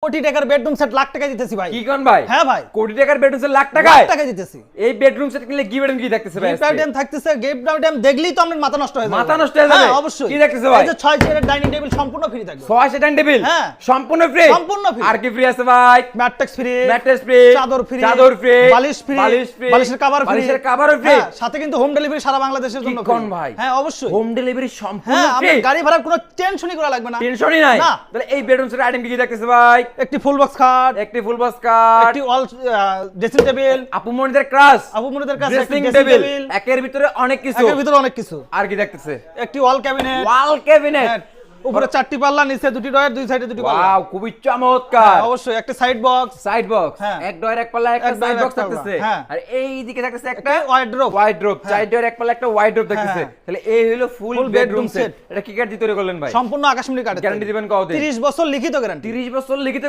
কোটি টাকার bedroom set lakh টাকা দিতেছি ভাই। কি কোন ভাই? হ্যাঁ ভাই, কোটি টাকার বেডরুম সেট লাখ টাকায় টাকা দিতেছি। এই বেডরুম সেট কিনলে গিফট কি দেখতেছে ভাই? গিফট আইটেম থাকতেছে, গিফট আইটেম দেখলেই তো আপনার মাথা নষ্ট হয়ে যাবে। মাথা নষ্ট হয়ে যাবে? হ্যাঁ অবশ্যই। কি দেখতেছে ভাই? এই যে 6 চেয়ারের ডাইনিং টেবিল সম্পূর্ণ ফ্রি থাকবে। 6 সেটান টেবিল হ্যাঁ সম্পূর্ণ ফ্রি। সম্পূর্ণ ফ্রি। আর কি ফ্রি আছে ভাই? ম্যাট্রেস ফ্রি, ম্যাট্রেস ফ্রি, চাদর ফ্রি, চাদর ফ্রি, বালিশ ফ্রি, বালিশ ফ্রি, বালিশের কভার ফ্রি, বালিশের কভারও ফ্রি। হ্যাঁ, সাথে কিন্তু হোম ডেলিভারি সারা বাংলাদেশের জন্য কোন free। ভাই? হ্যাঁ অবশ্যই। হোম ডেলিভারি সম্পূর্ণ হ্যাঁ, ফ্রি। আপনার গাড়ি ভাড়ার কোনো টেনশনই করা লাগবে না। টেনশনই নাই। না। তাহলে এই বেডরুম সেট আইটেম কি দেখতেছে ভাই? একটি ফুল বক্স খাট, একটি ফুল বক্স কাট, একটি ওয়াল ড্রেসিং টেবিল, আপু মনিদের ক্রাশ, আবু মুনিদের কাছে একটি ড্রেসিং ড্রেসিং টেবিল, টেবিল, একের ভিতরে অনেক কিছু। এর ভিতরে অনেক কিছু। আর কি দেখতেছে? একটি ওয়াল ক্যাবিনেট, ওয়াল ক্যাবিনেট, উপরে 4টি পাল্লা, নিচে 2টি ডয়ার, দুই সাইডে 2টি পাল্লা। ওয়াও খুবই চমৎকার। হ্যাঁ, অবশ্যই একটা সাইড বক্স, সাইড বক্স, হ্যাঁ। এক ডয়ার এক পাল্লা একটা এক ডয়ার সাইড এক বক্স পাল্লা, থাকতেছে। হ্যাঁ। আর এই দিকে থাকতেছে একটা একটা ওয়াইড্রোপ। ওয়াইড্রোপ, হ্যাঁ। চার ডয়ার এক পাল্লা একটা ওয়াইড্রোপ থাকতেছে। হ্যাঁ। তাহলে এই হলো ফুল Full bedroom bedroom set. set। এটা কি কাঠ দিয়ে তৈরি করলেন ভাই? সম্পূর্ণ আকাশমণি কাঠের। গ্যারান্টি দিবেন কতদিন? 30 বছর লিখিত গ্যারান্টি। 30 বছর লিখিত